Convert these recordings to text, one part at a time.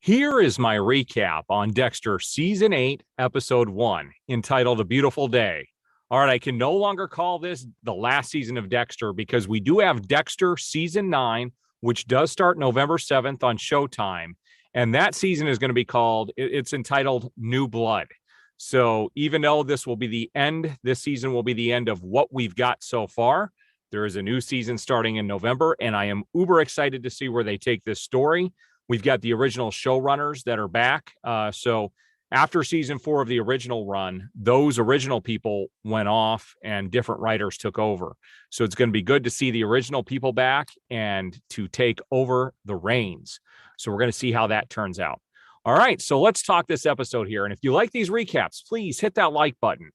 Here is my recap on Dexter Season 8, Episode 1, entitled A Beautiful Day. All right, I can no longer call this the last season of Dexter because we do have Dexter Season 9, which does start November 7th on Showtime. And that season is going to be called, it's entitled New Blood. So even though this will be the end, this season will be the end of what we've got so far, there is a new season starting in November, and I am uber excited to see where they take this story. We've got the original showrunners that are back. So after season 4 of the original run, those original people went off and different writers took over. So it's going to be good to see the original people back and to take over the reins. So we're going to see how that turns out. All right, so let's talk this episode here. And if you like these recaps, please hit that like button,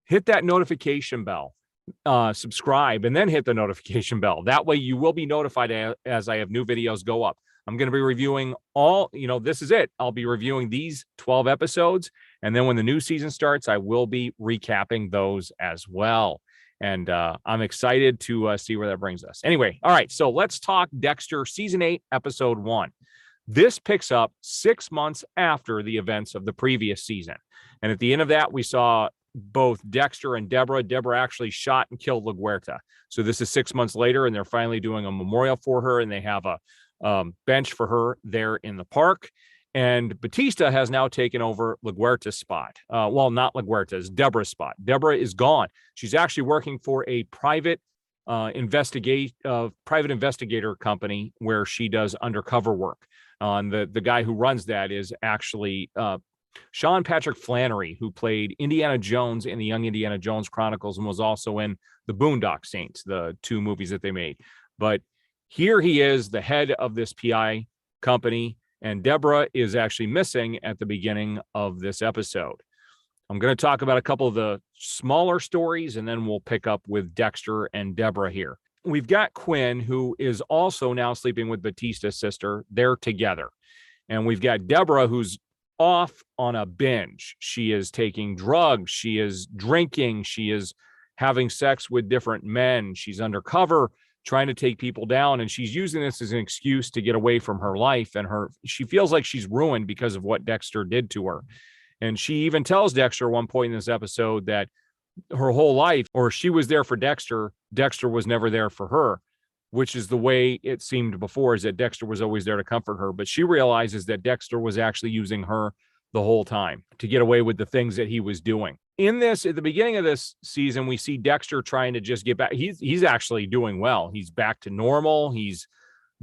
hit that notification bell, subscribe, and then hit the notification bell. That way you will be notified as I have new videos go up. I'm going to be reviewing this is it. I'll be reviewing these 12 episodes. And then when the new season starts, I will be recapping those as well. And I'm excited to see where that brings us. Anyway, all right. So let's talk Dexter Season 8, Episode 1. This picks up 6 months after the events of the previous season. And at the end of that, we saw both Dexter and Deborah. Deborah actually shot and killed LaGuerta. So this is 6 months later, and they're finally doing a memorial for her, and they have a bench for her there in the park. And Batista has now taken over LaGuerta's spot. Well, not LaGuerta's, Deborah's spot. Deborah is gone. She's actually working for a private investigator company where she does undercover work. The guy who runs that is actually Sean Patrick Flannery, who played Indiana Jones in the Young Indiana Jones Chronicles and was also in the Boondock Saints, the 2 movies that they made. But here he is, the head of this PI company, and Deborah is actually missing at the beginning of this episode. I'm going to talk about a couple of the smaller stories, and then we'll pick up with Dexter and Deborah here. We've got Quinn, who is also now sleeping with Batista's sister. They're together. And we've got Deborah, who's off on a binge. She is taking drugs. She is drinking. She is having sex with different men. She's undercover, trying to take people down, and she's using this as an excuse to get away from her life. And she feels like she's ruined because of what Dexter did to her. And she even tells Dexter at one point in this episode that her whole life, or she was there for Dexter, Dexter was never there for her, which is the way it seemed before, is that Dexter was always there to comfort her. But she realizes that Dexter was actually using her the whole time to get away with the things that he was doing. In this, at the beginning of this season, we see Dexter trying to just get back. He's actually doing well. He's back to normal. He's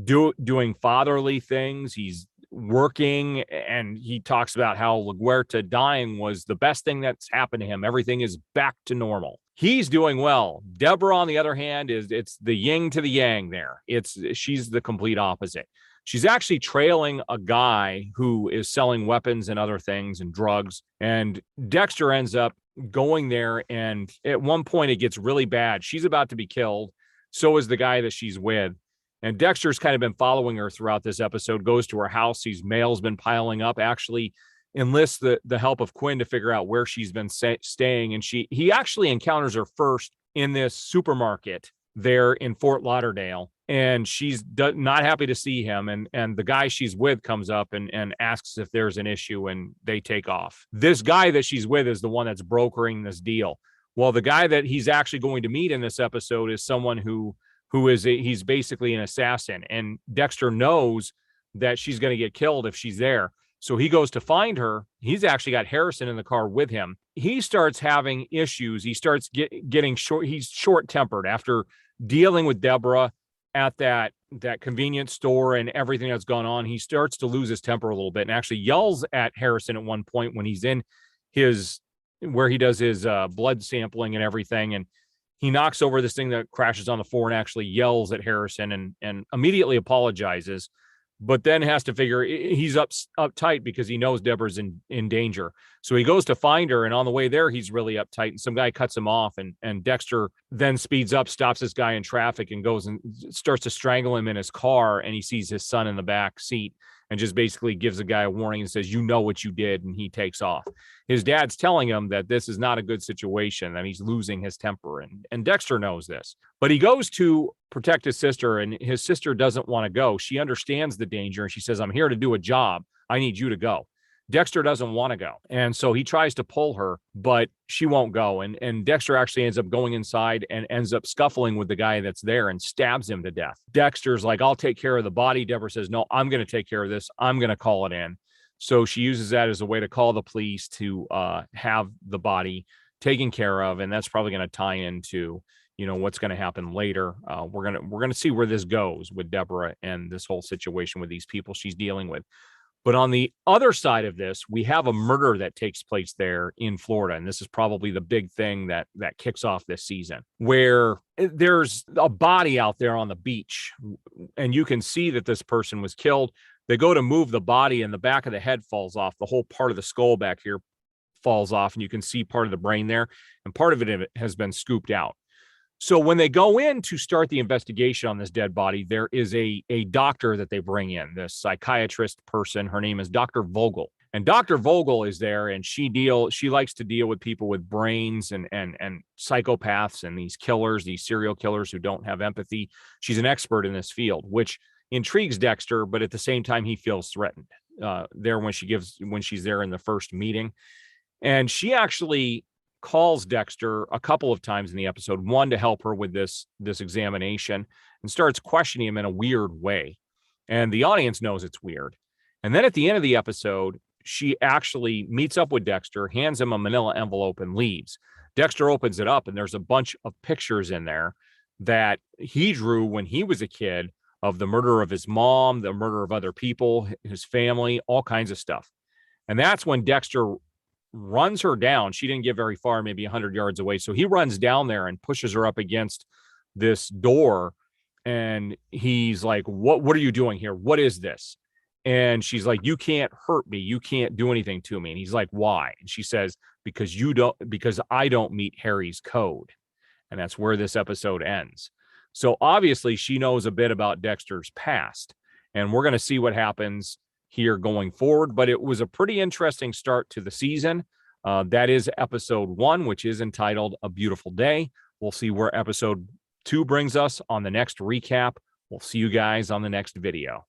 doing fatherly things. He's working, and he talks about how LaGuerta dying was the best thing that's happened to him. Everything is back to normal. He's doing well. Deborah, on the other hand, it's the yin to the yang there. She's the complete opposite. She's actually trailing a guy who is selling weapons and other things and drugs. And Dexter ends up going there. And at one point it gets really bad. She's about to be killed. So is the guy that she's with. And Dexter's kind of been following her throughout this episode, goes to her house. These mail's been piling up, actually enlists the help of Quinn to figure out where she's been staying. And he actually encounters her first in this supermarket there in Fort Lauderdale. And she's not happy to see him. And the guy she's with comes up and asks if there's an issue, and they take off. This guy that she's with is the one that's brokering this deal. Well, the guy that he's actually going to meet in this episode is someone he's basically an assassin. And Dexter knows that she's going to get killed if she's there. So he goes to find her. He's actually got Harrison in the car with him. He starts having issues. He starts getting short. He's short-tempered after dealing with Deborah at that convenience store and everything that's gone on. He starts to lose his temper a little bit and actually yells at Harrison at one point when he's in where he does his blood sampling and everything. And he knocks over this thing that crashes on the floor and actually yells at Harrison and immediately apologizes, but then has to figure he's uptight because he knows Deborah's in danger. So he goes to find her, and on the way there, he's really uptight, and some guy cuts him off, and Dexter then speeds up, stops this guy in traffic, and goes and starts to strangle him in his car, and he sees his son in the back seat and just basically gives the guy a warning and says, you know what you did, and he takes off. His dad's telling him that this is not a good situation, that he's losing his temper, and Dexter knows this. But he goes to protect his sister, and his sister doesn't want to go. She understands the danger, and she says, I'm here to do a job. I need you to go. Dexter doesn't want to go. And so he tries to pull her, but she won't go. And Dexter actually ends up going inside and ends up scuffling with the guy that's there and stabs him to death. Dexter's like, I'll take care of the body. Deborah says, no, I'm going to take care of this. I'm going to call it in. So she uses that as a way to call the police to have the body taken care of. And that's probably going to tie into, you know, what's going to happen later. We're going to see where this goes with Deborah and this whole situation with these people she's dealing with. But on the other side of this, we have a murder that takes place there in Florida. And this is probably the big thing that kicks off this season, where there's a body out there on the beach and you can see that this person was killed. They go to move the body and the back of the head falls off. The whole part of the skull back here falls off and you can see part of the brain there. And part of it has been scooped out. So when they go in to start the investigation on this dead body, there is a doctor that they bring in, this psychiatrist person. Her name is Dr. Vogel. And Dr. Vogel is there, and she likes to deal with people with brains and psychopaths and these killers, these serial killers who don't have empathy. She's an expert in this field, which intrigues Dexter, but at the same time, he feels threatened there when she's there in the first meeting. And she actually calls Dexter a couple of times in the episode, one to help her with this examination, and starts questioning him in a weird way. And the audience knows it's weird. And then at the end of the episode, she actually meets up with Dexter, hands him a manila envelope, and leaves. Dexter opens it up, and there's a bunch of pictures in there that he drew when he was a kid of the murder of his mom, the murder of other people, his family, all kinds of stuff. And that's when Dexter runs her down. She didn't get very far, maybe 100 yards away. So he runs down there and pushes her up against this door. And he's like, what are you doing here? What is this? And she's like, you can't hurt me. You can't do anything to me. And he's like, why? And she says, because I don't meet Harry's code. And that's where this episode ends. So obviously she knows a bit about Dexter's past, and we're going to see what happens here going forward. But it was a pretty interesting start to the season. That is episode 1, which is entitled A Beautiful Day. We'll see where episode 2 brings us on the next recap. We'll see you guys on the next video.